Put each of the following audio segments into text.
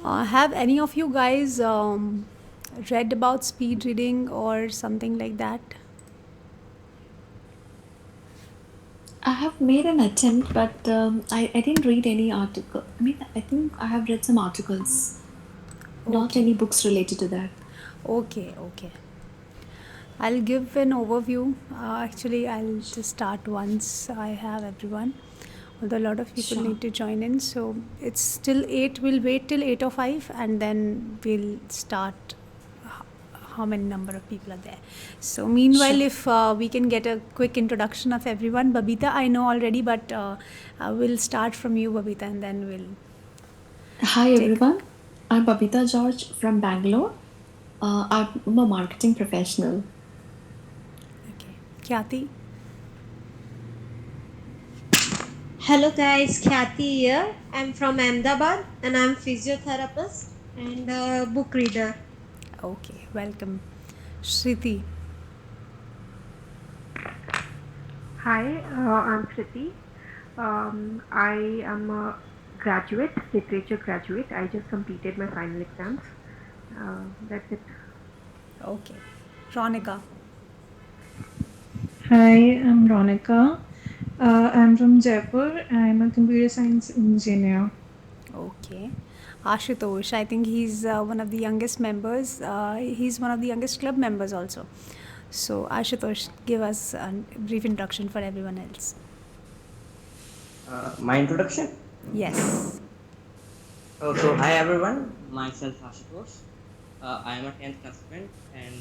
Have any of you guys read about speed reading or something like that? I have made an attempt, but I didn't read any article. I mean, I think I have read some articles, not Okay, any books related to that. okay. I'll give an overview. Actually, I'll just start once I have everyone. Although a lot of people Sure. need to join in, so it's still 8. We'll wait till 8:05 and then we'll start how many number of people are there. So meanwhile, Sure. if we can get a quick introduction of everyone. Babita, I know already, but we'll start from you, Babita, and then we'll Hi, take. everyone. I'm Babita George from Bangalore. I'm a marketing professional. Okay, Khyati. Hello guys, Khyati here. I'm from Ahmedabad and I'm physiotherapist and a book reader. Okay, welcome. Shriti. Hi, I'm Kriti. I am a graduate, literature graduate. I just completed my final exams. That's it. Okay, Ronika. Hi, I'm Ronika. I'm from Jaipur. I'm a computer science engineer. Okay. Ashutosh, I think he's one of the youngest members. He's one of the youngest club members also. So, Ashutosh, give us a brief introduction for everyone else. My introduction. Yes. So hi everyone, myself Ashutosh. I am a 10th class student and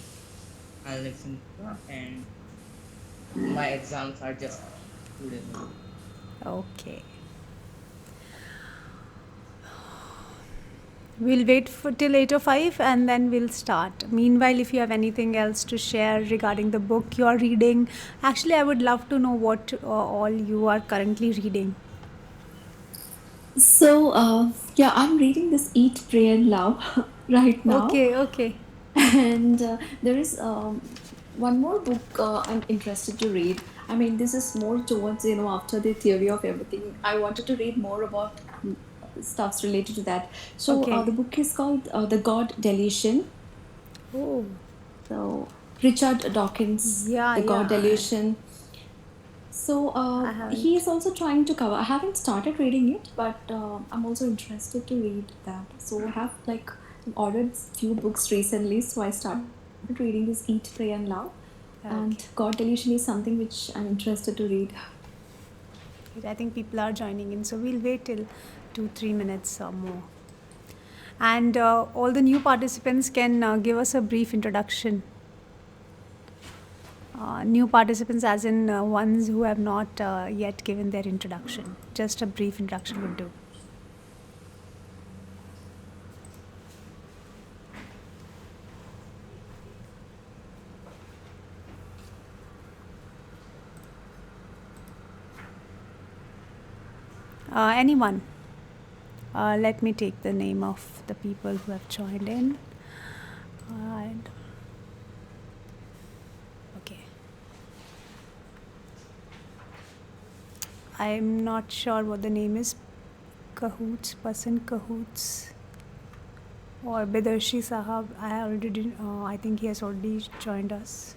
I live in Pune and my exams are just 2 days ago. Okay. We'll wait for till 8:05 and then we'll start. Meanwhile, if you have anything else to share regarding the book you're reading, actually, I would love to know what all you are currently reading. So, yeah, I'm reading this Eat, Pray, and Love right now. Okay. And there is one more book I'm interested to read. I mean, this is more towards, after the theory of everything. I wanted to read more about stuffs related to that. So, Okay. the book is called The God Delusion. Oh, So, Richard Dawkins, The God yeah. Delusion. So, I he haven't. is also trying to cover. I haven't started reading it, but I'm also interested to read that. So, I have like ordered few books recently. So, I started reading this Eat, Pray, and Love. Okay. And God Delusion is something which I'm interested to read. I think people are joining in, so we'll wait till 2-3 minutes or more. And all the new participants can give us a brief introduction. New participants, as in ones who have not yet given their introduction. Just a brief introduction would do. Anyone? Let me take the name of the people who have joined in. And okay, I'm not sure what the name is. Cahoots, person Cahoots, or Bidarshi Sahab. I already, I think he has already joined us.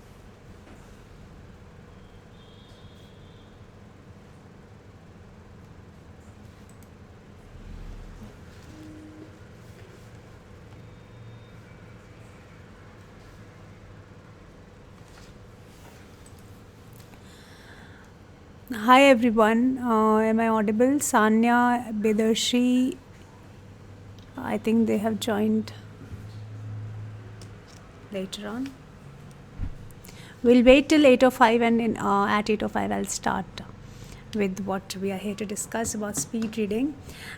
Hi everyone, am I audible? Sanya, Bidarshi, I think they have joined later on. We'll wait till 8:05 and at 8:05 I'll start with what we are here to discuss about speed reading.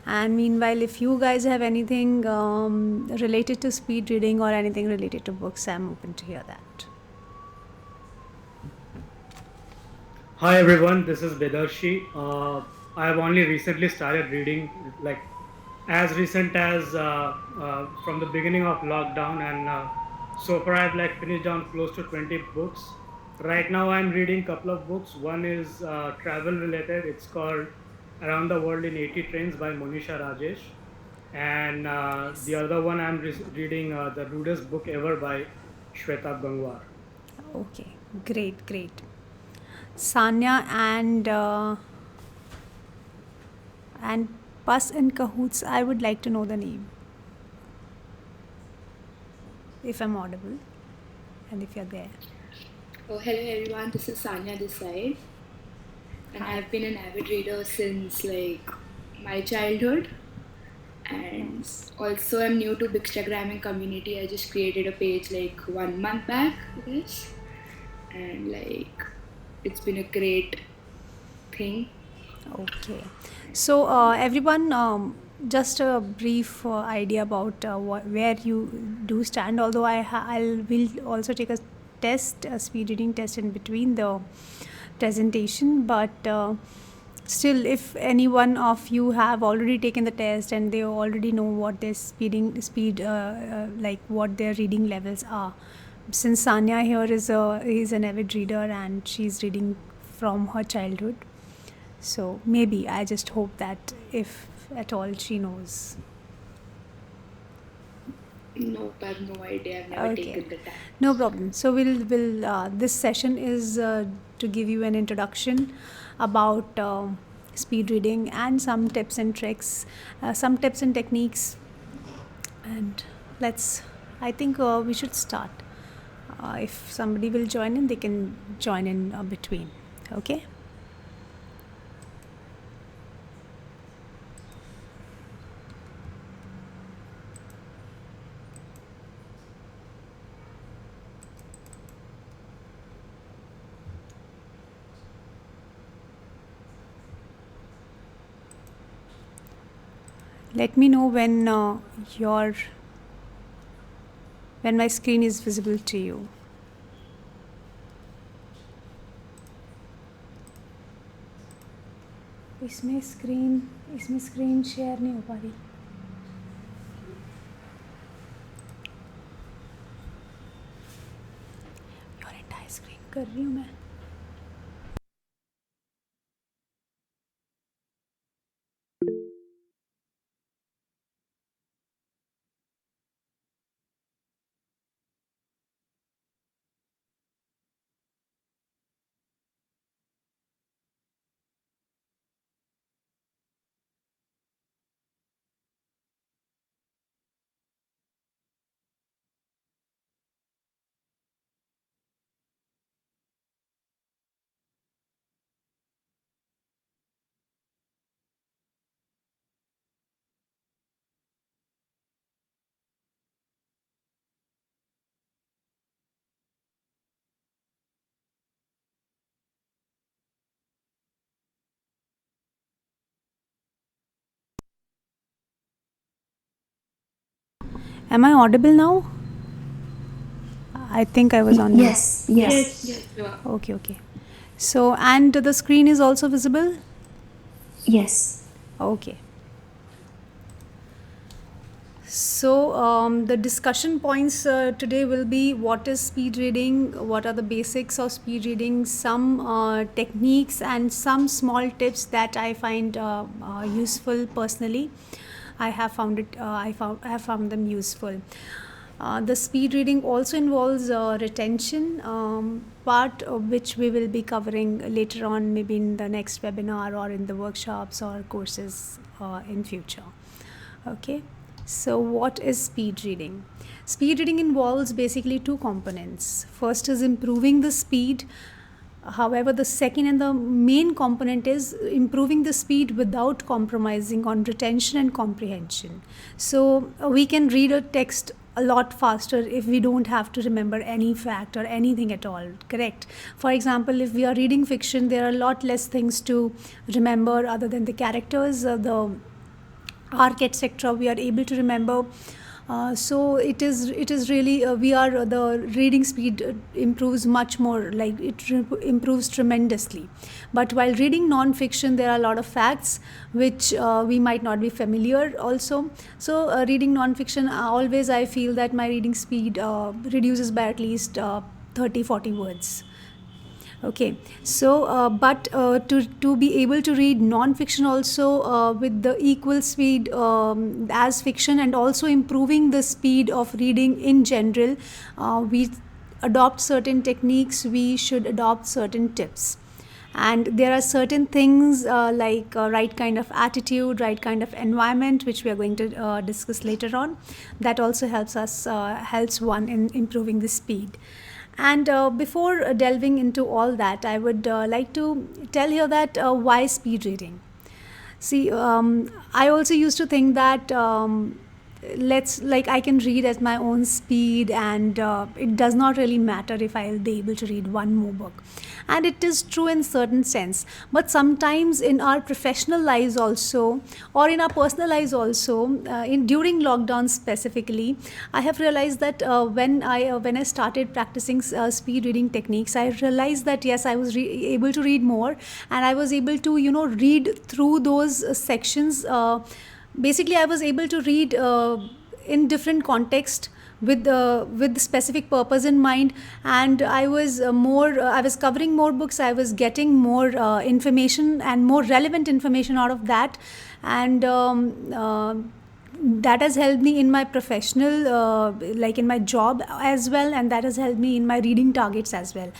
And meanwhile, if you guys have anything related to speed reading or anything related to books, I'm open to hear that. Hi everyone, this is Bedarshi. I have only recently started reading, like as recent as from the beginning of lockdown, and so far I've like finished down close to 20 books. Right now I'm reading a couple of books. One is travel related. It's called Around the World in 80 Trains by Monisha Rajesh, and the other one I'm reading The Rudest Book Ever by Shweta Gangwar. Okay, great, great. Sanya and Puss in Cahoots, I would like to know the name, if I'm audible and if you're there. Oh, hello everyone, this is Sanya this side, and I've been an avid reader since like my childhood, and also I'm new to Bookstagramming community. I just created a page like 1 month back, I guess, and like it's been a great thing. Okay. So, everyone, just a brief idea about where you do stand. Although I will also take a test, a speed reading test in between the presentation. But still, if any one of you have already taken the test and they already know what their like what their reading levels are. Since Sanya here is an avid reader and she's reading from her childhood. So maybe I just hope that if at all she knows. Nope, I have no idea. I've never Okay. taken the time. No problem. So we'll this session is to give you an introduction about speed reading and some tips and tricks, some tips and techniques, and I think we should start. If somebody will join in, they can join in between. Okay. Let me know when when my screen is visible to you. इसमें screen share नहीं हो पा रही. Your entire screen कर रही हूँ मैं. Am I audible now? I think I was on. Yes. Yes, you are. Okay. So, and the screen is also visible? Yes. Okay. So, the discussion points today will be what is speed reading, what are the basics of speed reading, some techniques, and some small tips that I find useful personally. I have found them useful. The speed reading also involves retention, part of which we will be covering later on, maybe in the next webinar or in the workshops or courses in future. Okay. So what is speed reading? Speed reading involves basically two components. First is improving the speed. However, the second and the main component is improving the speed without compromising on retention and comprehension. So we can read a text a lot faster if we don't have to remember any fact or anything at all, correct? For example, if we are reading fiction, there are a lot less things to remember other than the characters, the arc, etc. We are able to remember. So it is really the reading speed improves much more, like it improves tremendously. But while reading non-fiction, there are a lot of facts which we might not be familiar also. So reading non-fiction, always I feel that my reading speed reduces by at least 30-40 words. Okay, so to be able to read non-fiction also with the equal speed as fiction, and also improving the speed of reading in general, we adopt certain techniques, we should adopt certain tips. And there are certain things like right kind of attitude, right kind of environment, which we are going to discuss later on, that also helps one in improving the speed. And before delving into all that, I would like to tell here that why speed reading. See, I also used to think that let's like I can read at my own speed, and it does not really matter if I'll be able to read one more book. And it is true in certain sense. But sometimes in our professional lives also, or in our personal lives also, in during lockdown specifically, I have realized that when I started practicing speed reading techniques, I realized that yes, I was able to read more, and I was able to read through those sections. Basically, I was able to read in different context with specific purpose in mind, and I was covering more books, I was getting more information and more relevant information out of that. And that has helped me in my professional like in my job as well, and that has helped me in my reading targets as well.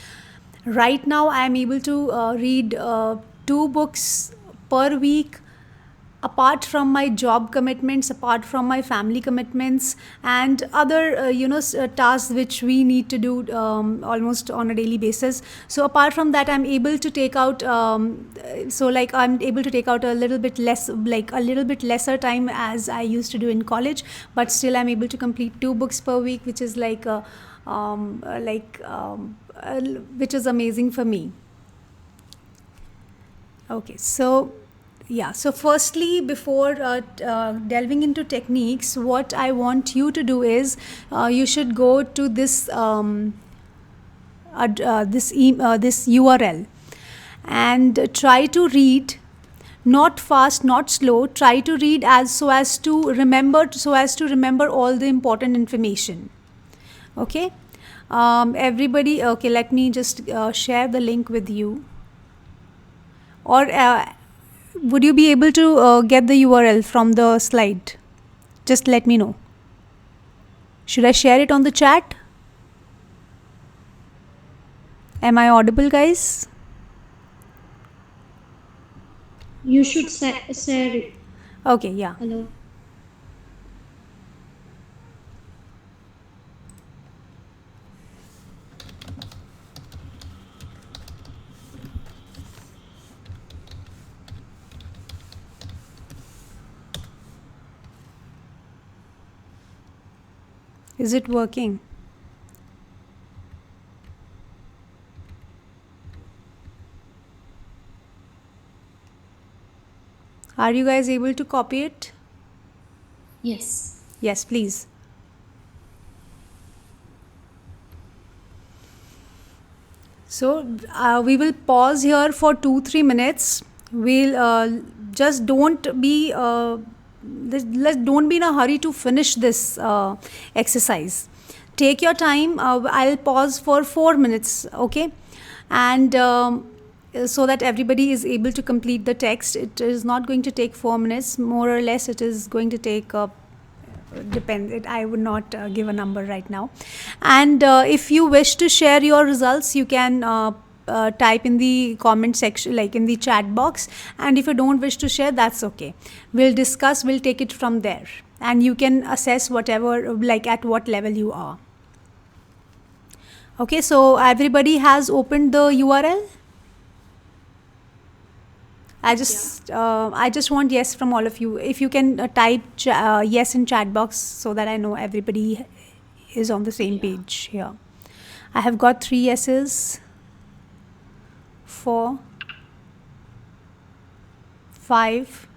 Right now I am able to read 2 books per week, apart from my job commitments, apart from my family commitments, and other tasks which we need to do almost on a daily basis. So apart from that, I'm able to take out I'm able to take out a little bit less, like a little bit lesser time as I used to do in college, but still I'm able to complete 2 books per week, which is which is amazing for me. Okay, so yeah, so firstly, before delving into techniques, what I want you to do is you should go to this this URL and try to read, not fast, not slow. Try to read so as to remember all the important information. Okay, everybody. Okay, let me just share the link with you. Or would you be able to get the URL from the slide? Just let me know. Should I share it on the chat? Am I audible, guys? You should share it. Okay, yeah. Hello. Is it working? Are you guys able to copy it? Yes. Yes, please. So we will pause here for 2-3 minutes. We'll just don't be don't be in a hurry to finish this exercise. Take your time. I'll pause for 4 minutes. Okay, and so that everybody is able to complete the text. It is not going to take 4 minutes, more or less. It is going to take I would not give a number right now. And if you wish to share your results, you can type in the comment section, like in the chat box. And if you don't wish to share, that's okay. We'll take it from there, and you can assess whatever, like at what level you are. Okay, so everybody has opened the URL. I just want yes from all of you. If you can type yes in chat box, so that I know everybody is on the same page here. I have got 3 yeses, 4, 5.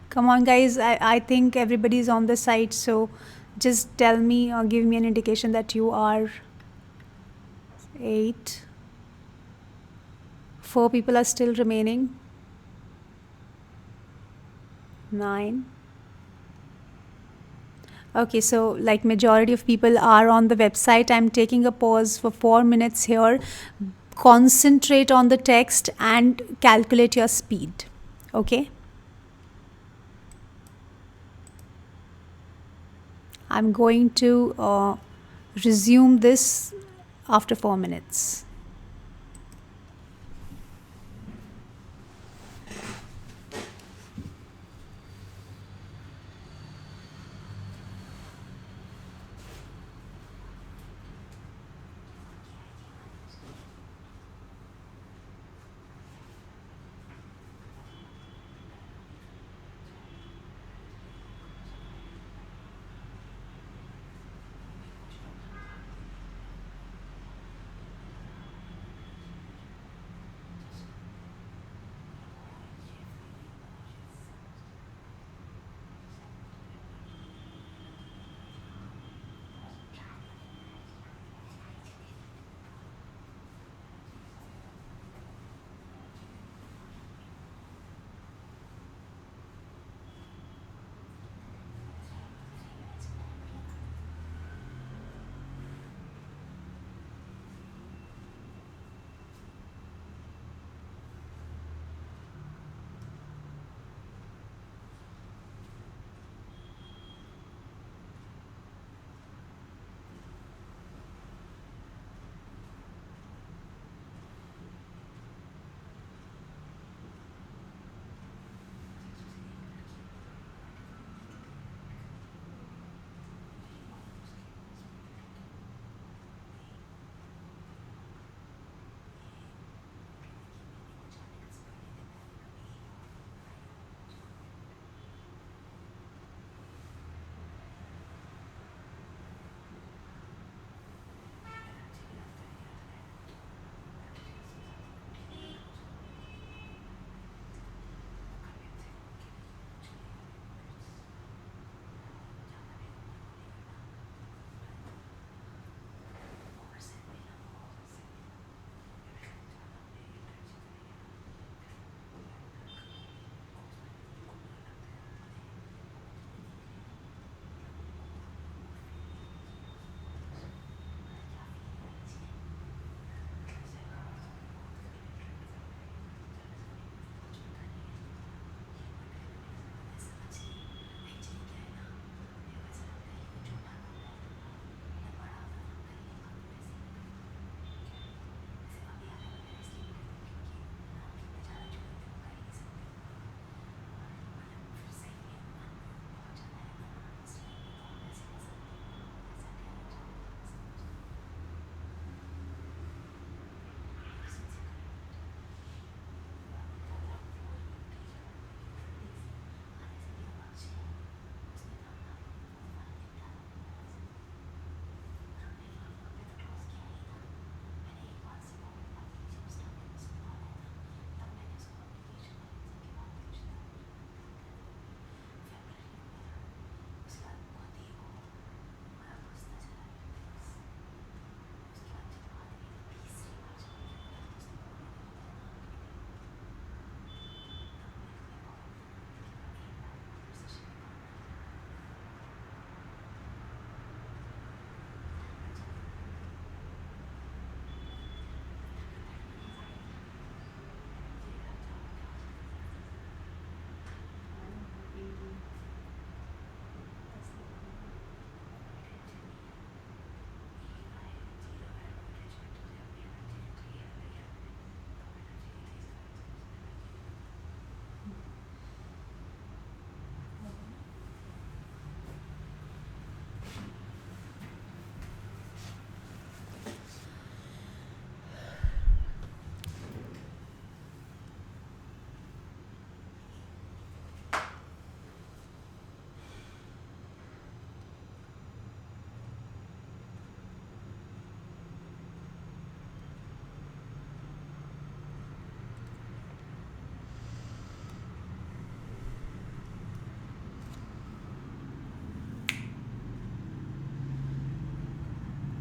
Come on, guys. I think everybody is on the site. So just tell me or give me an indication that you are. 8. 4 people are still remaining. 9. Okay, so like majority of people are on the website. I'm taking a pause for 4 minutes here. concentrate on the text and calculate your speed. Okay? I'm going to resume this after 4 minutes.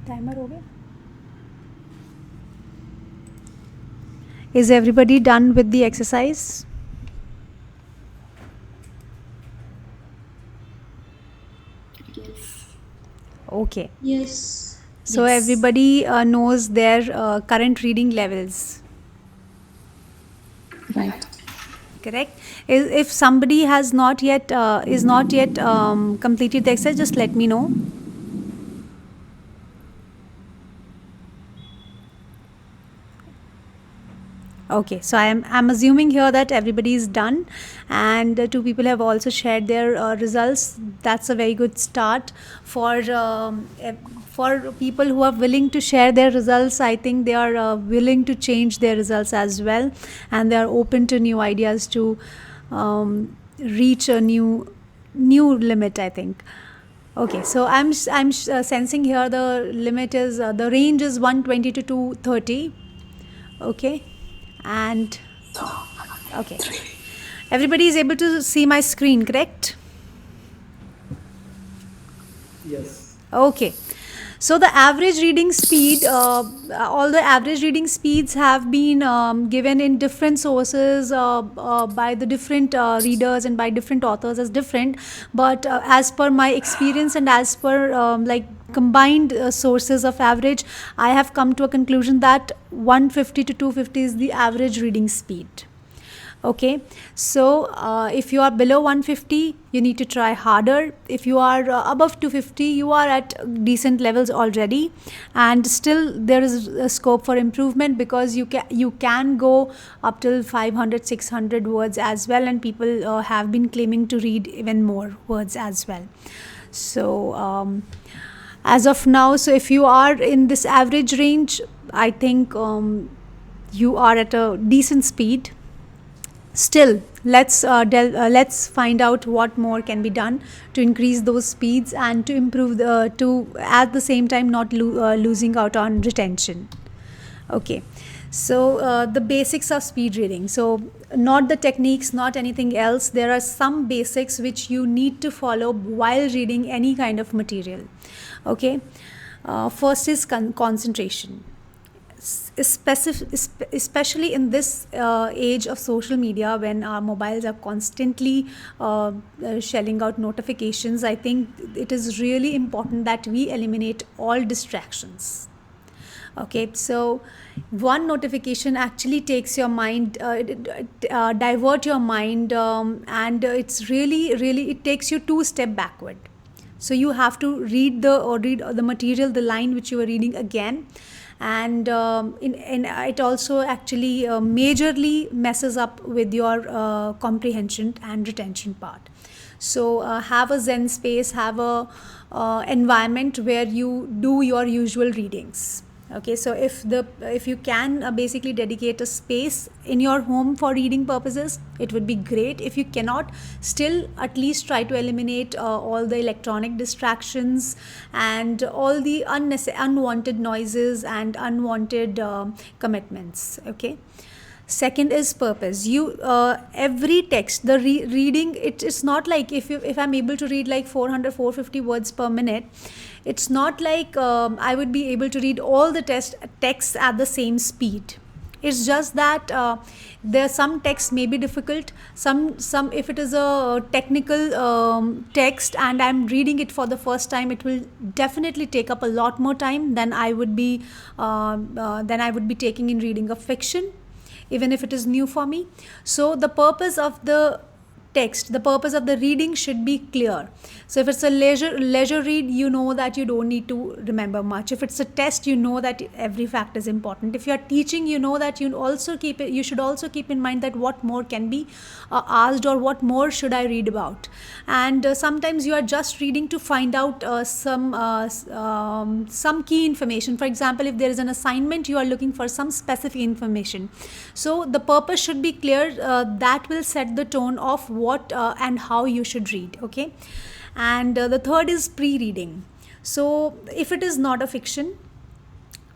Timer हो गया? Is everybody done with the exercise? Yes. Okay. Yes. So Yes. everybody knows their current reading levels. Right. Correct. If somebody has not yet is not yet completed the exercise, just let me know. Okay, so I'm assuming here that everybody is done, and two people have also shared their results. That's a very good start for people who are willing to share their results. I think they are willing to change their results as well, and they are open to new ideas to reach a new limit, I think. Okay, so I'm sensing here the limit is the range is 120 to 230. Okay, and okay, everybody is able to see my screen, correct? Yes. Okay, so the average reading speed, all the average reading speeds have been given in different sources by the different readers and by different authors as different. But as per my experience and as per like combined sources of average, I have come to a conclusion that 150 to 250 is the average reading speed. Okay, so if you are below 150, you need to try harder. If you are above 250, you are at decent levels already, and still there is a scope for improvement, because you can go up till 500 600 words as well, and people have been claiming to read even more words as well. So as of now, so if you are in this average range, I think you are at a decent speed. Still, let's find out what more can be done to increase those speeds and to improve to at the same time not losing out on retention. Okay, so the basics of speed reading. So not the techniques, not anything else. There are some basics which you need to follow while reading any kind of material. Okay, first is concentration. Especially in this age of social media, when our mobiles are constantly shelling out notifications, I think it is really important that we eliminate all distractions. Okay, so one notification actually takes your mind, divert your mind, and it's really it takes you 2 steps backward. So you have to read the material, the line which you are reading again, and it also actually majorly messes up with your comprehension and retention part. So have a zen space, have a environment where you do your usual readings. Okay, so if you can basically dedicate a space in your home for reading purposes, it would be great. If you cannot, still at least try to eliminate all the electronic distractions and all the unwanted noises and unwanted commitments. Okay, second is purpose. You every text, the reading, it's not like if I'm able to read like 400-450 words per minute, it's not like I would be able to read all the texts at the same speed. It's just that there some texts may be difficult. Some if it is a technical text and I'm reading it for the first time, it will definitely take up a lot more time than I would be taking in reading a fiction, even if it is new for me. So the purpose of the text, the purpose of the reading should be clear. So if it's a leisure read, you know that you don't need to remember much. If it's a test, you know that every fact is important. If you are teaching, you know that you should also keep in mind that what more can be asked, or what more should I read about. And sometimes you are just reading to find out some key information. For example, if there is an assignment, you are looking for some specific information. So the purpose should be clear. That will set the tone of what and how you should read. Okay, and the third is pre-reading. So if it is not a fiction,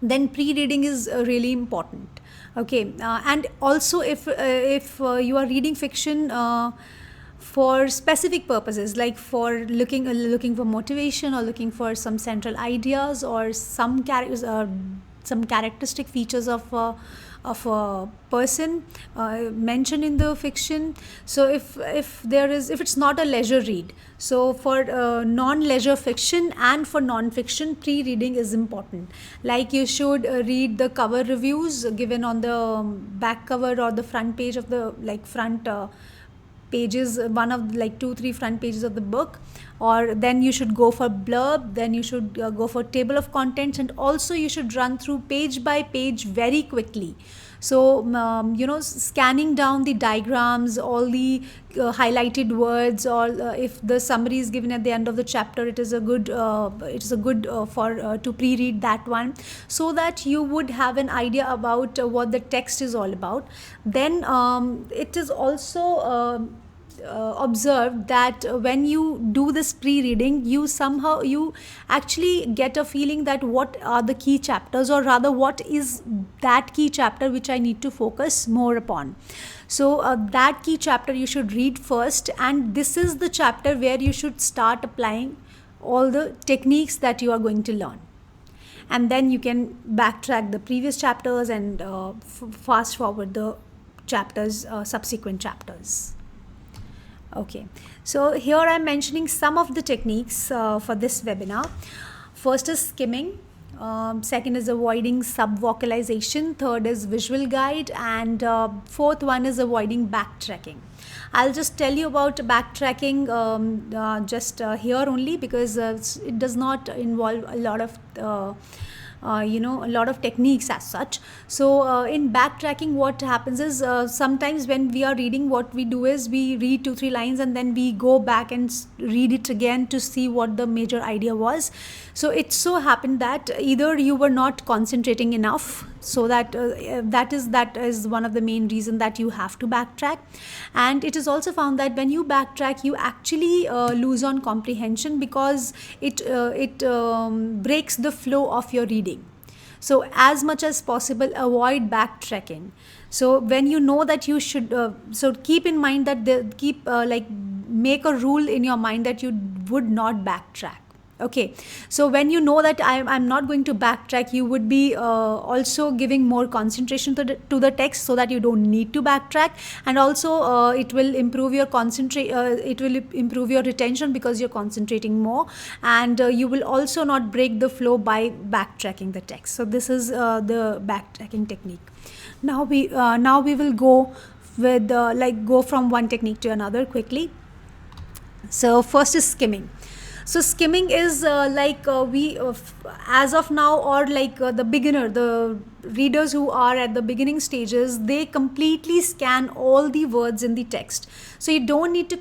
then pre-reading is really important. Okay, and also if you are reading fiction for specific purposes, like for looking for motivation, or looking for some central ideas, or some characters, some characteristic features of a person mentioned in the fiction. So if it's not a leisure read, so for non-leisure fiction and for non-fiction, pre-reading is important. Like you should read the cover reviews given on the back cover or the front page of the front pages, one of 2-3 front pages of the book, or then you should go for blurb, then you should go for table of contents, and also you should run through page by page very quickly. So scanning down the diagrams, all the highlighted words, or if the summary is given at the end of the chapter, it is a good for to pre-read that one, so that you would have an idea about what the text is all about. Then it is also observed that when you do this pre-reading, you actually get a feeling that what are the key chapters, or rather what is that key chapter which I need to focus more upon. So that key chapter you should read first, and this is the chapter where you should start applying all the techniques that you are going to learn. And then you can backtrack the previous chapters and fast forward the chapters, subsequent chapters. Okay, so here I am mentioning some of the techniques for this webinar. First is skimming, second is avoiding sub-vocalization, third is visual guide, and fourth one is avoiding backtracking. I'll just tell you about backtracking here only, because it does not involve a lot of a lot of techniques as such. So in backtracking, what happens is sometimes when we are reading, what we do is we read 2-3 lines and then we go back and read it again to see what the major idea was. So it so happened that either you were not concentrating enough, so that that is one of the main reasons that you have to backtrack. And it is also found that when you backtrack, you actually lose on comprehension, because it breaks the flow of your reading. So as much as possible, avoid backtracking. So when you know that you should, so keep in mind that make a rule in your mind that you would not backtrack. Okay, so when you know that I'm not going to backtrack, you would be also giving more concentration to the text, so that you don't need to backtrack. And also it will improve your it will improve your retention, because you're concentrating more, and you will also not break the flow by backtracking the text. So this is the backtracking technique. Now we will go with go from one technique to another quickly. So first is skimming. So skimming is as of now, or the readers who are at the beginning stages, they completely scan all the words in the text. So you don't need to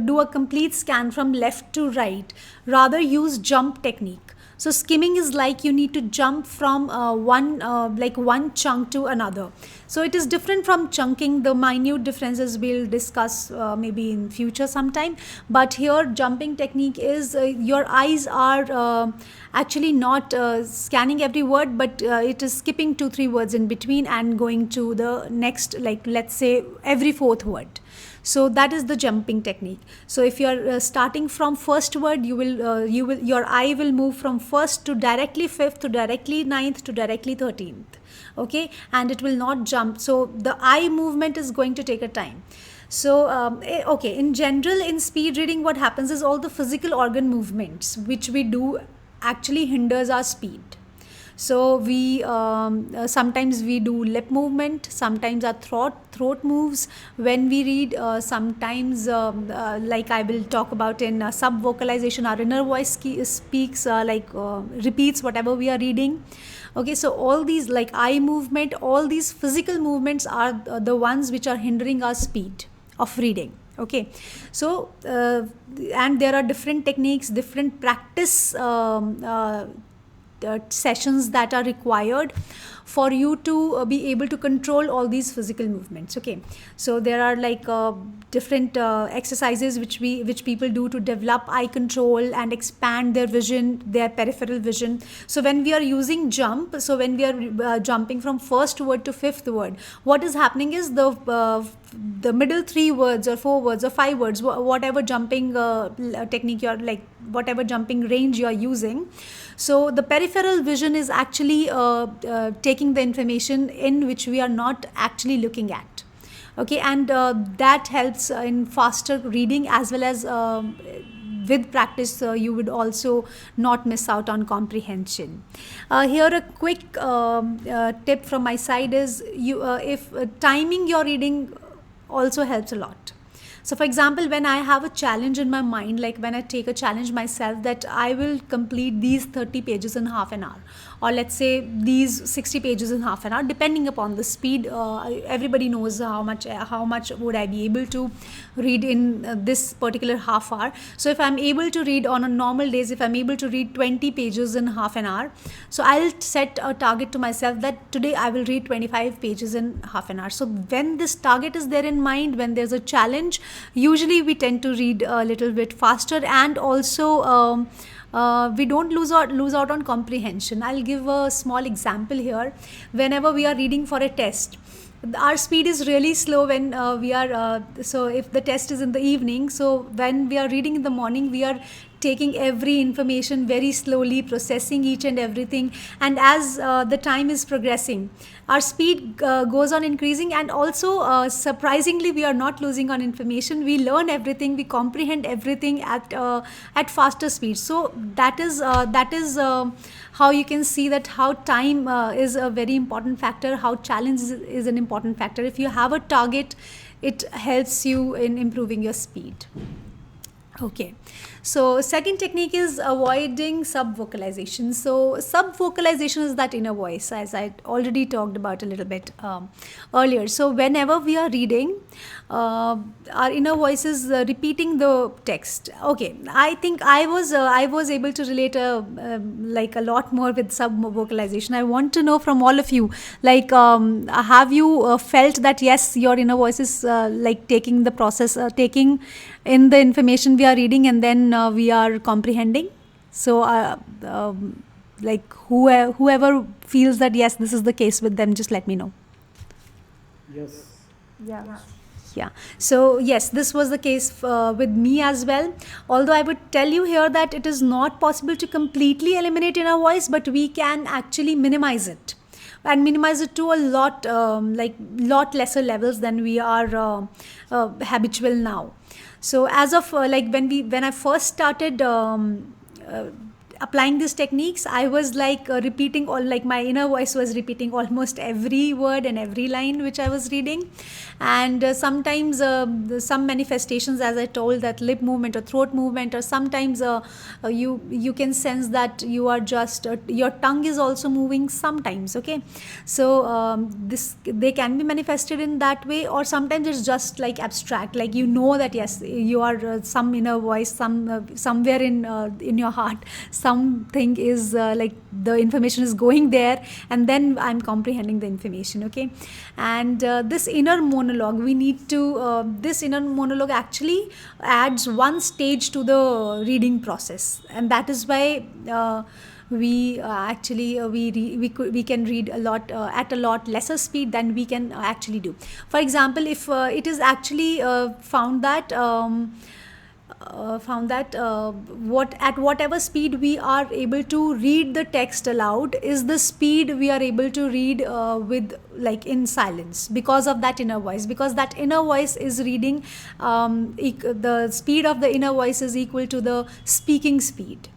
do a complete scan from left to right. Rather, use jump technique. So skimming is like you need to jump from one chunk to another. So it is different from chunking. The minute differences we'll discuss maybe in future sometime. But here jumping technique is your eyes are actually not scanning every word, but it is skipping 2-3 words in between and going to the next, let's say every fourth word. So that is the jumping technique. So if you are starting from first word, your eye will move from first to directly fifth, to directly ninth, to directly 13th. Okay, and it will not jump. So the eye movement is going to take a time. So okay, in general, in speed reading, what happens is all the physical organ movements which we do actually hinders our speed. So we sometimes we do lip movement, sometimes our throat moves when we read, sometimes like I will talk about in sub-vocalization, our inner voice speaks, repeats whatever we are reading. Okay, so all these eye movement, all these physical movements are the ones which are hindering our speed of reading. Okay, so and there are different techniques, different practice sessions that are required for you to be able to control all these physical movements. Okay, so there are like different exercises which people do to develop eye control and expand their vision, their peripheral vision. So when we are using jump, so when we are jumping from first word to fifth word, what is happening is the middle 3 words or 4 words or 5 words, whatever jumping technique you're like, whatever jumping range you're using, so the peripheral vision is actually taking the information in which we are not actually looking at. Okay, and that helps in faster reading, as well as with practice you would also not miss out on comprehension. Here a quick tip from my side is, you if timing your reading also helps a lot. So for example, when I have a challenge in my mind, like when I take a challenge myself that I will complete these 30 pages in half an hour, or let's say these 60 pages in half an hour, depending upon the speed, everybody knows how much would I be able to read in this particular half hour. So if I'm able to read on a normal days, if I'm able to read 20 pages in half an hour, so I'll set a target to myself that today I will read 25 pages in half an hour. So when this target is there in mind, when there's a challenge, usually we tend to read a little bit faster, and also we don't lose out on comprehension. I'll give a small example here. Whenever we are reading for a test, our speed is really slow when we are so if the test is in the evening, so when we are reading in the morning, we are taking every information very slowly, processing each and everything, and as the time is progressing, our speed goes on increasing, and also surprisingly we are not losing on information. We learn everything, we comprehend everything at faster speed. So that is how you can see that how time is a very important factor, how challenge is an important factor. If you have a target, it helps you in improving your speed. Okay, so second technique is avoiding sub-vocalization. So sub-vocalization is that inner voice, as I already talked about a little bit earlier. So whenever we are reading, our inner voice is repeating the text. Okay, I think I was able to relate like a lot more with sub-vocalization. I want to know from all of you, like have you felt that yes, your inner voice is like taking the process, taking in the information we are reading, and then we are comprehending? So like whoever feels that yes, this is the case with them, just let me know. Yes. Yeah, so yes, this was the case with me as well. Although I would tell you here that it is not possible to completely eliminate inner voice, but we can actually minimize it, and minimize it to a lot lot lesser levels than we are habitual now. So as of like when I first started applying these techniques, I was like repeating all, like my inner voice was repeating almost every word and every line which I was reading. And sometimes some manifestations, as I told, that lip movement or throat movement, or sometimes you can sense that you are just your tongue is also moving sometimes. Okay, so they can be manifested in that way, or sometimes it's just like abstract, like you know that yes, you are some inner voice, somewhere in your heart, something is like the information is going there, and then I'm comprehending the information. Okay, and this inner monologue, we need to this inner monologue actually adds one stage to the reading process, and that is why we actually we can read a lot at a lot lesser speed than we can actually do. For example, if it is actually found that at whatever speed we are able to read the text aloud is the speed we are able to read with, like, in silence, because of that inner voice, because that inner voice is reading the speed of the inner voice is equal to the speaking speed.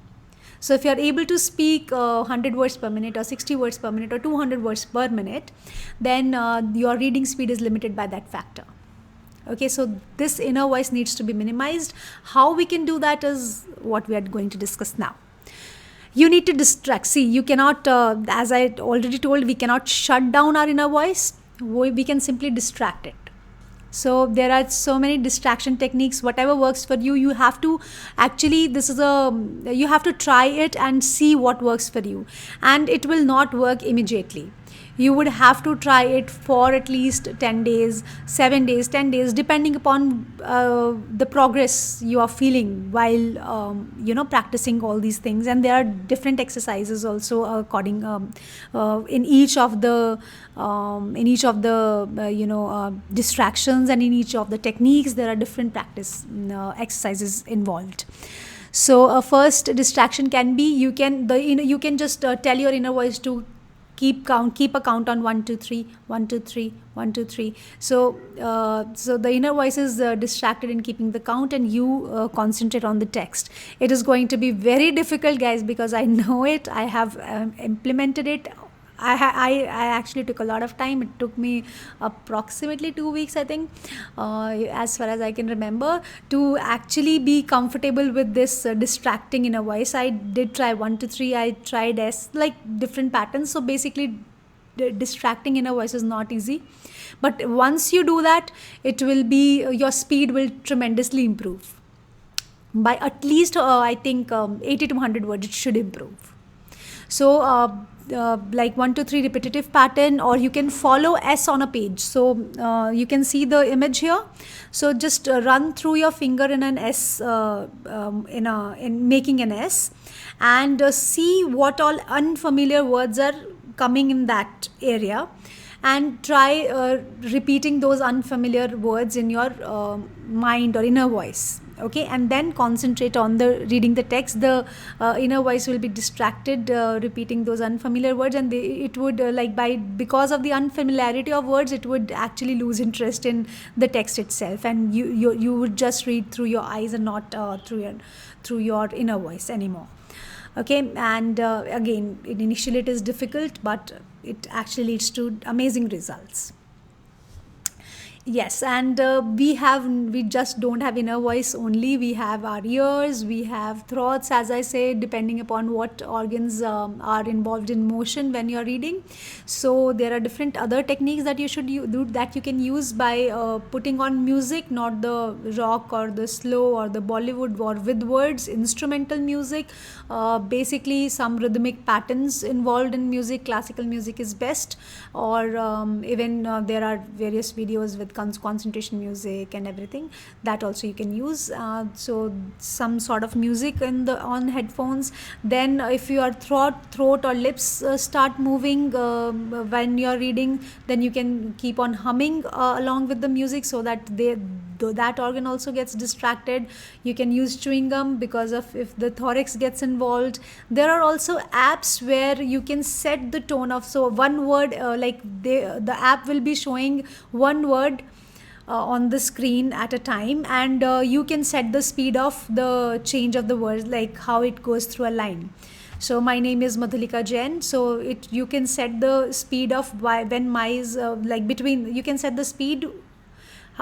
So if you are able to speak 100 words per minute or 60 words per minute or 200 words per minute, then your reading speed is limited by that factor. Okay, so this inner voice needs to be minimized. How we can do that is what we are going to discuss now. You need to distract. See, you cannot, as I already told, we cannot shut down our inner voice. We can simply distract it. So there are so many distraction techniques. Whatever works for you, you have to actually, you have to try it and see what works for you. And it will not work immediately. you would have to try it for at least 10 days, 7 days, 10 days, depending upon the progress you are feeling while practicing all these things. And there are different exercises also according in each of the distractions, and in each of the techniques there are different practice exercises involved. So first distraction can be, you can just tell your inner voice to keep a count on 1 2 3 1 2 3 1 2 3. So the inner voice is distracted in keeping the count, and you concentrate on the text. It is going to be very difficult, guys, because I know it. I have implemented it. I actually took a lot of time. It took me approximately 2 weeks, I think, as far as I can remember, to actually be comfortable with this distracting inner voice. I did try 1 2 3. I tried like different patterns. So basically, distracting inner voice is not easy. But once you do that, it will be, your speed will tremendously improve. By at least, I think, 80 to 100 words, it should improve. So like 1 2 3 repetitive pattern, or you can follow S on a page. So you can see the image here. So just run through your finger in an S, in making an S, and see what all unfamiliar words are coming in that area, and try repeating those unfamiliar words in your mind or inner voice. Okay, and then concentrate on the reading the text. The inner voice will be distracted repeating those unfamiliar words, and it would because of the unfamiliarity of words, it would actually lose interest in the text itself, and you would just read through your eyes and not through your inner voice anymore. Okay, and again, initially it is difficult, but it actually leads to amazing results. Yes, and we just don't have inner voice only. We have our ears, we have throats, as I say, depending upon what organs are involved in motion when you're reading. So there are different other techniques that you should do, that you can use by putting on music, not the rock or the slow or the Bollywood, or with words, instrumental music. Basically some rhythmic patterns involved in music. Classical music is best, or even there are various videos with concentration music and everything, that also you can use. So some sort of music on headphones. Then if your throat or lips start moving when you're reading, then you can keep on humming along with the music, so that that organ also gets distracted. You can use chewing gum, because of if the thorax gets involved. There are also apps where you can set the tone of, so one word, the app will be showing one word on the screen at a time, and you can set the speed of the change of the words, like how it goes through a line. So my name is Madhulika Jain. So you can set the speed of when my is between, you can set the speed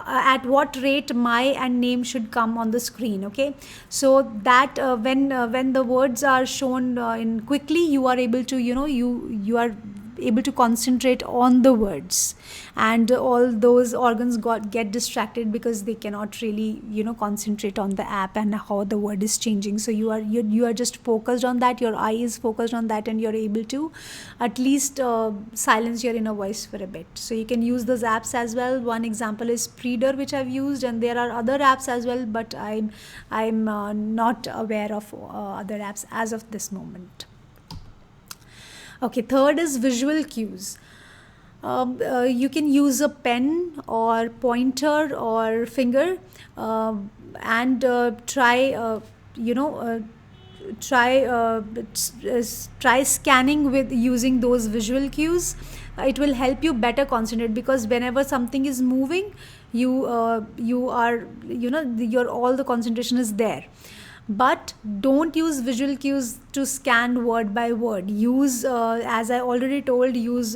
at what rate my and name should come on the screen. Okay, so that when the words are shown in quickly, you are able to you are able to concentrate on the words, and all those organs get distracted because they cannot really concentrate on the app and how the word is changing. So you are just focused on that, your eye is focused on that, and you're able to at least silence your inner voice for a bit. So you can use those apps as well. One example is Preader, which I've used, and there are other apps as well, but I'm not aware of other apps as of this moment. Okay, third is visual cues. You can use a pen or pointer or finger, and try scanning with using those visual cues. It will help you better concentrate, because whenever something is moving, you are your all the concentration is there. But don't use visual cues to scan word by word. Use as I already told, use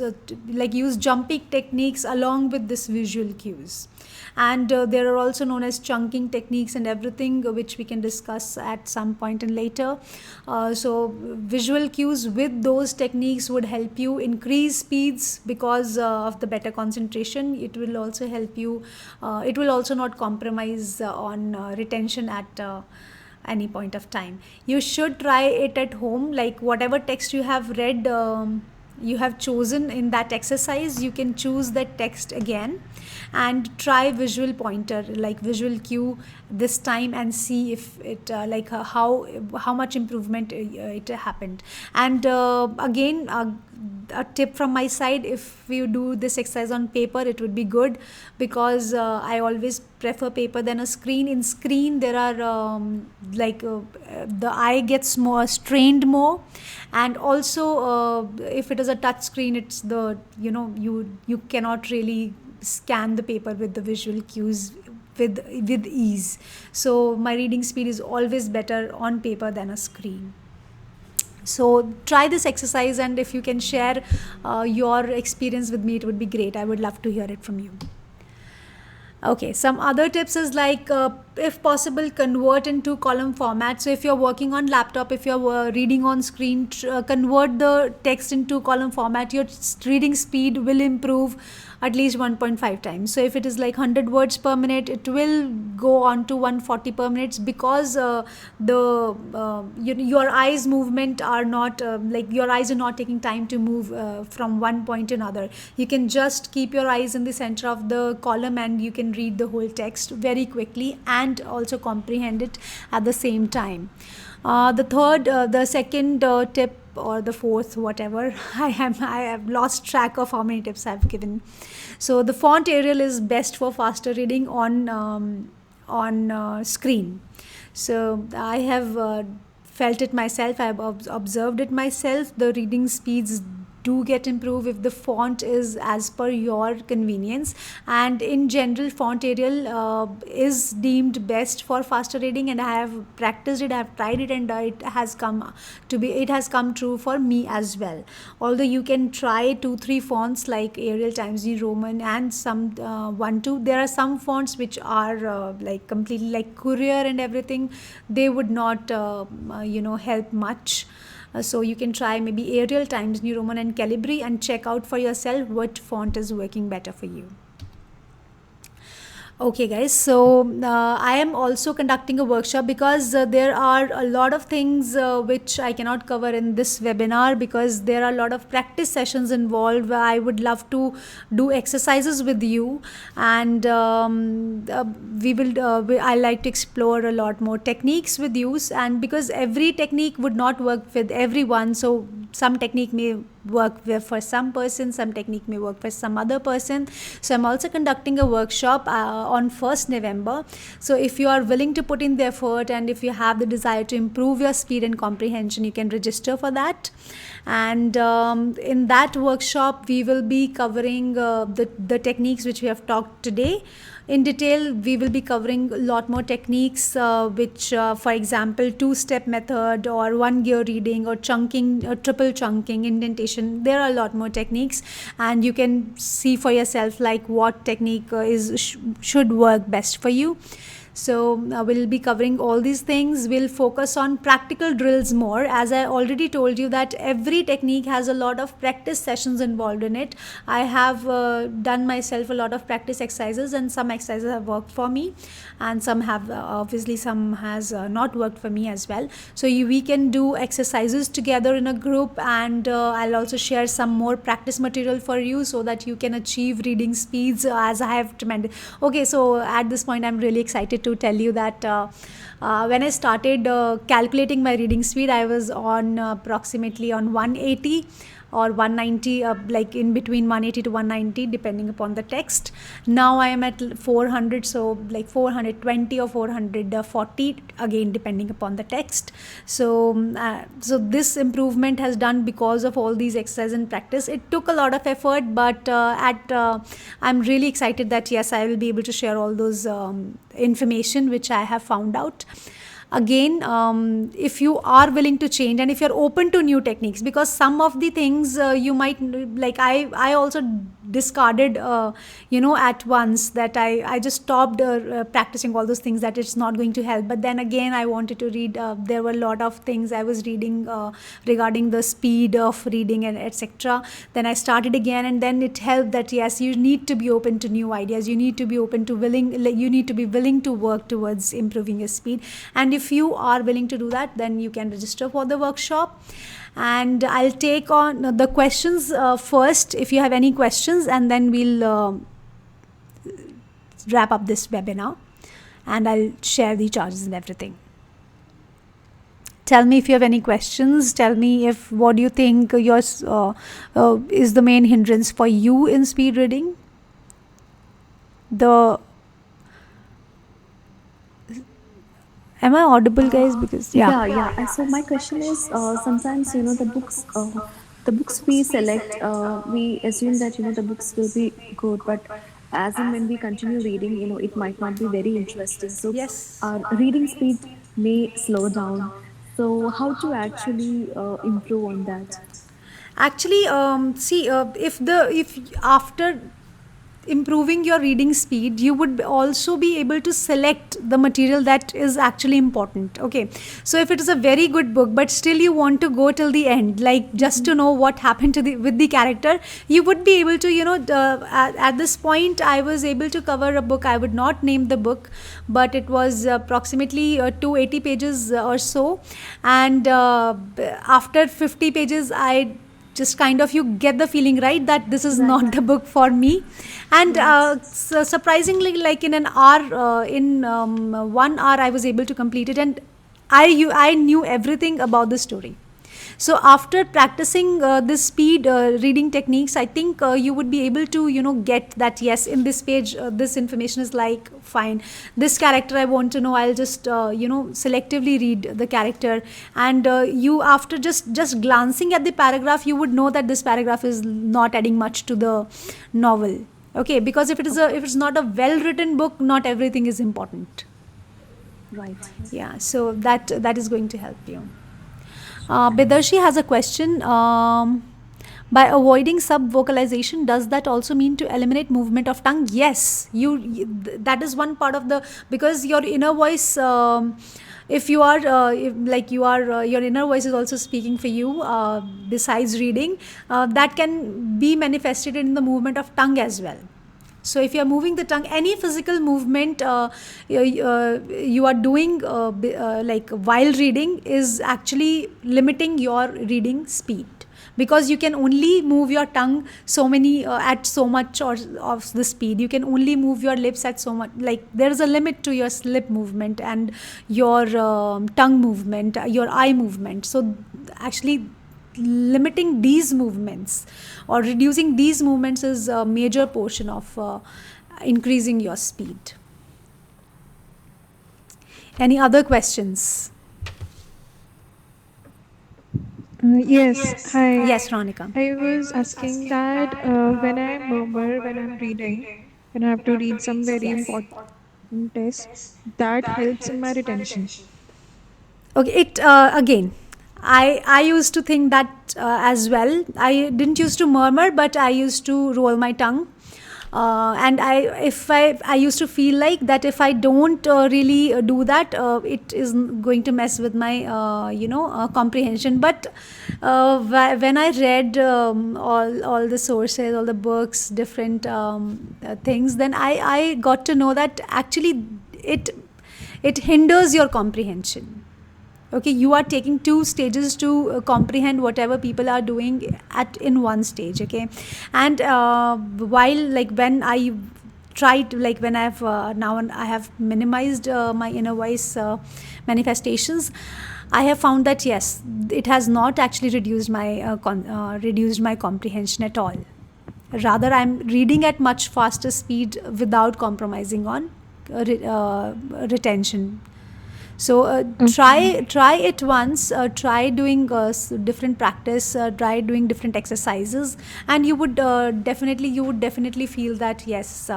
jumping techniques along with this visual cues. And there are also known as chunking techniques and everything, which we can discuss at some point and later. So visual cues with those techniques would help you increase speeds because of the better concentration. It will also help you, it will also not compromise on retention at any point of time. You should try it at home, like whatever text you have read you have chosen in that exercise, you can choose that text again and try visual pointer, like visual cue this time, and see if it how much improvement it happened. And again, a tip from my side, if you do this exercise on paper, it would be good, because I always prefer paper than a screen. In screen there are the eye gets more strained more, and also if it is a touch screen, it's the you cannot really scan the paper with the visual cues with ease. So my reading speed is always better on paper than a screen. So try this exercise, and if you can share your experience with me, it would be great. I would love to hear it from you. Okay, some other tips is like, if possible, convert into column format. So if you're working on laptop, if you're reading on screen, convert the text into column format. Your reading speed will improve at least 1.5 times. So if it is like 100 words per minute, it will go on to 140 per minute, because your eyes movement are not your eyes are not taking time to move from one point to another. You can just keep your eyes in the center of the column, and you can read the whole text very quickly and also comprehend it at the same time. The second tip, or the fourth, whatever, I have lost track of how many tips I've given. So the font Arial is best for faster reading on screen. So I have felt it myself, I have observed it myself. The reading speeds do get improved if the font is as per your convenience, and in general font Arial is deemed best for faster reading, and I have practiced it, I have tried it, and it has come true for me as well. Although you can try 2-3 fonts like Arial, Times New Roman, and some 1-2, there are some fonts which are like completely like Courier and everything. They would not help much. So you can try maybe Arial, Times New Roman, and Calibri, and check out for yourself what font is working better for you. Okay guys, so I am also conducting a workshop, because there are a lot of things which I cannot cover in this webinar, because there are a lot of practice sessions involved where I would love to do exercises with you, and I like to explore a lot more techniques with you, and because every technique would not work with everyone, so some technique may work for some person, some technique may work for some other person. So I'm also conducting a workshop on 1st November. So if you are willing to put in the effort, and if you have the desire to improve your speed and comprehension, you can register for that. And in that workshop we will be covering the techniques which we have talked today in detail. We will be covering a lot more techniques which for example 2-step method, or 1 gear reading, or chunking, or triple chunking, indentation. There are a lot more techniques, and you can see for yourself like what technique should work best for you. So we'll be covering all these things. We'll focus on practical drills more, as I already told you that every technique has a lot of practice sessions involved in it. I have done myself a lot of practice exercises, and some exercises have worked for me, and some have obviously some has not worked for me as well. So we can do exercises together in a group, and I'll also share some more practice material for you, so that you can achieve reading speeds as I have recommended. Okay, so at this point I'm really excited to tell you that when I started calculating my reading speed, I was on approximately on 180 or 190, like in between 180 to 190 depending upon the text. Now I am at 400, so like 420 or 440 again depending upon the text. So this improvement has done because of all these exercises and practice. It took a lot of effort, but I'm really excited that yes, I will be able to share all those information which I have found out. Again, if you are willing to change, and if you're open to new techniques, because some of the things you might like, I also discarded at once, that I just stopped practicing all those things, that it's not going to help. But then again, I wanted to read. There were a lot of things I was reading regarding the speed of reading and etc. Then I started again, and then it helped that yes, you need to be open to new ideas, you need to be open to you need to be willing to work towards improving your speed. And if you are willing to do that, then you can register for the workshop. And I'll take on the questions first, if you have any questions, and then we'll wrap up this webinar, and I'll share the charges and everything. Tell me if you have any questions. Tell me if what do you think yours is the main hindrance for you in speed reading. Am I audible, guys? Because Yeah. So my question is, sometimes the books we select, we assume that the books will be good, but as and when we continue reading, it might not be very interesting. So Yes. our reading speed may slow down. So how to actually improve on that? Actually, see, if after improving your reading speed, you would also be able to select the material that is actually important. Okay, so if it is a very good book, but still you want to go till the end, like just to know what happened to with the character, you would be able to, at this point, I was able to cover a book. I would not name the book, but it was approximately 280 pages or so, and after 50 pages, I just kind of, you get the feeling, right, that this is not the book for me. And so surprisingly, like in an hour, in 1 hour, I was able to complete it, and I knew everything about the story. So after practicing this speed reading techniques, I think you would be able to get that yes, in this page this information is like fine, this character I want to know, I'll just selectively read the character, and you, after just glancing at the paragraph, you would know that this paragraph is not adding much to the novel. Okay, because if it's not a well written book, not everything is important. Right. Yeah, so that is going to help you. Bedarshi has a question. By avoiding sub-vocalization, does that also mean to eliminate movement of tongue? Yes, that is one part of because your inner voice, if you are, your inner voice is also speaking for you, besides reading, that can be manifested in the movement of tongue as well. So if you are moving the tongue, any physical movement you are doing like while reading is actually limiting your reading speed, because you can only move your tongue at so much of the speed. You can only move your lips at so much, like there is a limit to your lip movement and your tongue movement, your eye movement. So actually limiting these movements or reducing these movements is a major portion of increasing your speed. Any other questions? Yes. Hi. Yes, Ronika. I was asking that when I murmur when I'm reading, when I have to read some very important text, that helps in my retention. Okay, it again, I used to think that as well. I didn't used to murmur, but I used to roll my tongue. And I used to feel like that if I don't really do that, it is going to mess with my comprehension. But when I read all the sources, all the books, different things, then I got to know that actually it hinders your comprehension. Okay, you are taking 2 stages to comprehend whatever people are doing in one stage. Okay, and while when I tried, when I've now I have minimized my inner voice manifestations, I have found that yes, it has not actually reduced my comprehension at all. Rather, I'm reading at much faster speed without compromising on retention. So try it once, try doing different practice, try doing different exercises, and you would definitely feel that yes,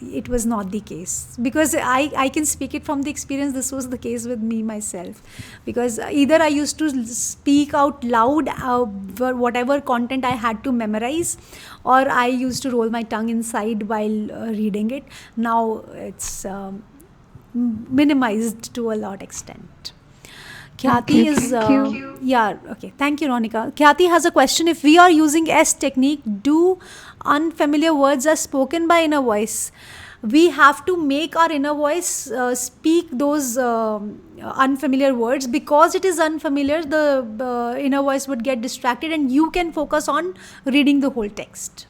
it was not the case, because I can speak it from the experience. This was the case with me myself, because either I used to speak out loud whatever content I had to memorize, or I used to roll my tongue inside while reading it. Now it's minimized to a lot extent. Khyati is yeah, okay, thank you, Ronika. Khyati has a question: if we are using S technique, do unfamiliar words are spoken by inner voice? We have to make our inner voice speak those unfamiliar words. Because it is unfamiliar, the inner voice would get distracted and you can focus on reading the whole text.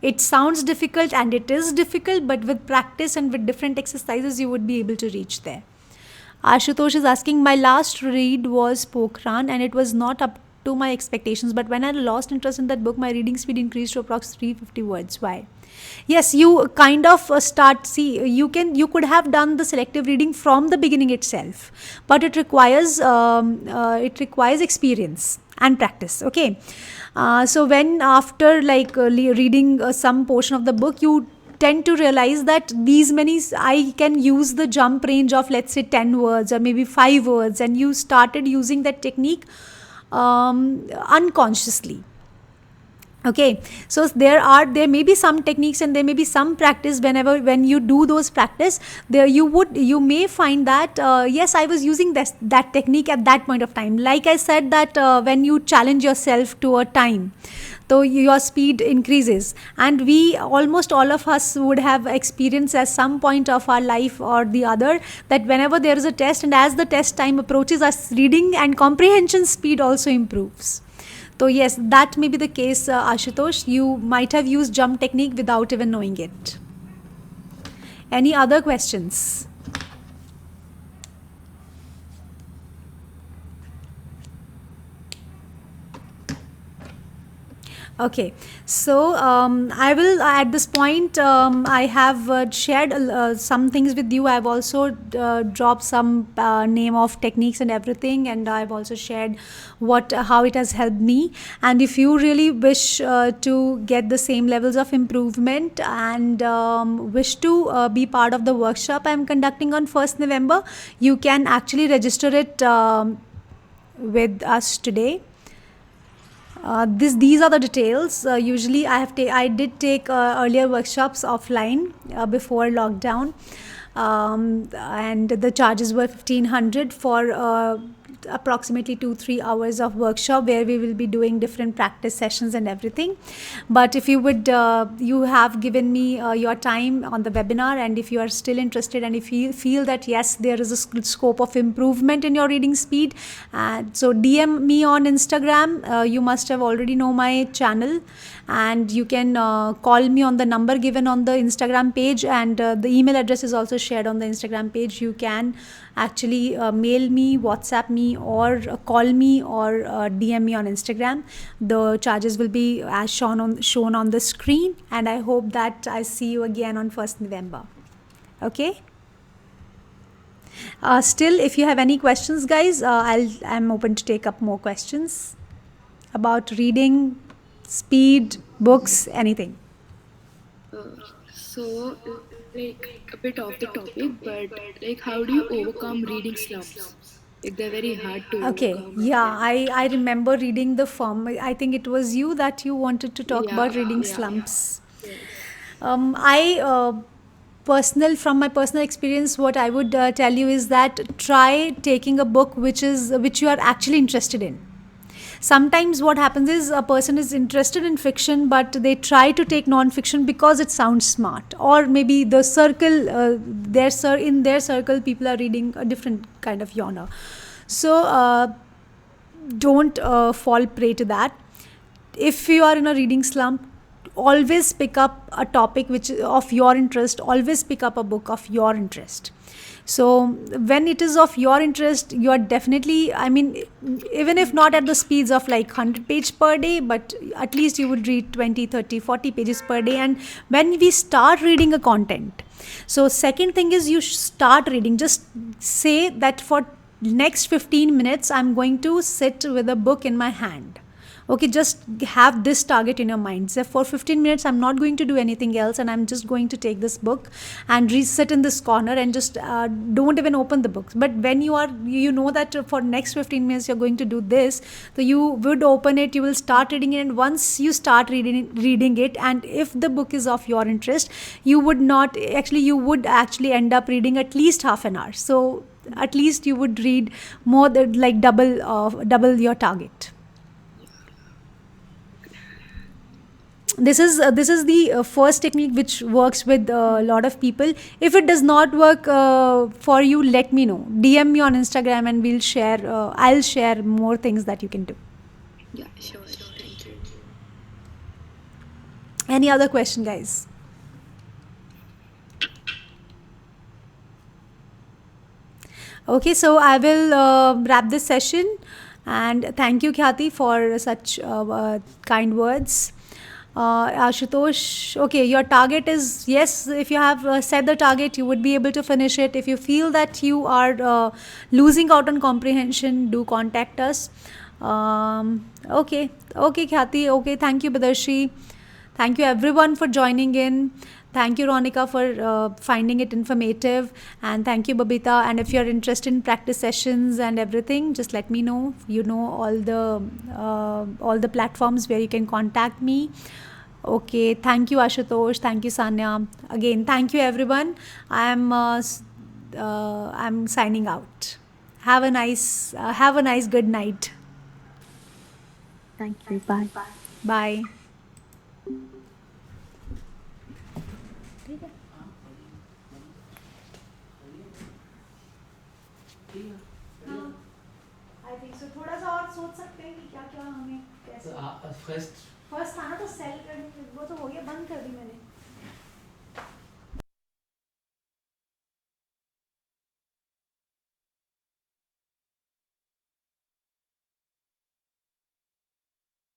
It sounds difficult, and it is difficult, but with practice and with different exercises you would be able to reach there. Ashutosh is asking, my last read was Pokhran and it was not up to my expectations, but when I lost interest in that book, my reading speed increased to approximately 350 words. Why? Yes, you kind of you could have done the selective reading from the beginning itself, but it requires experience and practice. Okay, so when after reading some portion of the book, you tend to realize that I can use the jump range of, let's say, 10 words or maybe 5 words, and you started using that technique unconsciously. Okay, so there may be some techniques and there may be some practice. When you do those practice, you may find that yes, I was using that technique at that point of time. Like I said, that when you challenge yourself to a time, so your speed increases, and we almost all of us would have experienced at some point of our life or the other that whenever there is a test, and as the test time approaches, our reading and comprehension speed also improves. So yes, that may be the case, Ashutosh. You might have used jump technique without even knowing it. Any other questions? Okay, so I will at this point I have shared some things with you. I've also dropped some name of techniques and everything, and I've also shared how it has helped me. And if you really wish to get the same levels of improvement and wish to be part of the workshop I'm conducting on 1st November, you can actually register it with us today. These are the details. Usually I did take earlier workshops offline before lockdown, and the charges were 1,500 for approximately 2-3 hours of workshop, where we will be doing different practice sessions and everything. But if you would you have given me your time on the webinar, and if you are still interested, and if you feel that yes, there is a scope of improvement in your reading speed, so DM me on Instagram. You must have already know my channel, and you can call me on the number given on the Instagram page, and the email address is also shared on the Instagram page. You can actually mail me, WhatsApp me, or call me, or DM me on Instagram. The charges will be as shown on the screen, and I hope that I see you again on 1st November. Okay. Still, if you have any questions, guys, I'm open to take up more questions about reading, speed, books, anything. So, like a bit off the topic, but like, how do you overcome reading slumps? Like, they're very hard to overcome. Yeah, I remember reading the form. I think it was you that you wanted to talk about reading slumps. Yes. From my personal experience, what I would tell you is that try taking a book which you are actually interested in. Sometimes what happens is a person is interested in fiction, but they try to take non-fiction because it sounds smart, or maybe the circle, in their circle, people are reading a different kind of genre. So don't fall prey to that. If you are in a reading slump, always pick up a topic of your interest. Always pick up a book of your interest. So when it is of your interest, you are definitely, even if not at the speeds of like 100 pages per day, but at least you would read 20, 30, 40 pages per day. And when we start reading a content, so second thing is you start reading. Just say that for next 15 minutes, I'm going to sit with a book in my hand. Okay, just have this target in your mind. So for 15 minutes, I'm not going to do anything else, and I'm just going to take this book and sit in this corner and just don't even open the book. But when you know that for next 15 minutes you're going to do this, so you would open it, you will start reading it, and once you start reading it, and if the book is of your interest, you would actually end up reading at least half an hour. So at least you would read more than like double your target. This is the first technique which works with a lot of people. If it does not work for you, let me know. DM me on Instagram and we'll share. I'll share more things that you can do. Yeah, sure. Thank you. Any other question, guys? Okay, so I will wrap this session, and thank you, Khyati, for such kind words. Ashutosh, okay, your target is, yes, if you have set the target, you would be able to finish it. If you feel that you are losing out on comprehension, do contact us. Okay, Khyati, okay, thank you, Badarshi. Thank you everyone for joining in. Thank you, Ronika, for finding it informative. And thank you, Babita. And if you're interested in practice sessions and everything, just let me know. You know all the platforms where you can contact me. Okay, thank you, Ashutosh. Thank you, Sanya. Again, thank you, everyone. I'm signing out. Have a nice good night. Thank you. Bye. Bye. I think so. थोड़ा सा और सोच सकते हैं कि क्या क्या हमें कैसे फर्स्ट फर्स्ट था ना, तो सेल करने वो तो हो गया, बंद कर दी मैंने.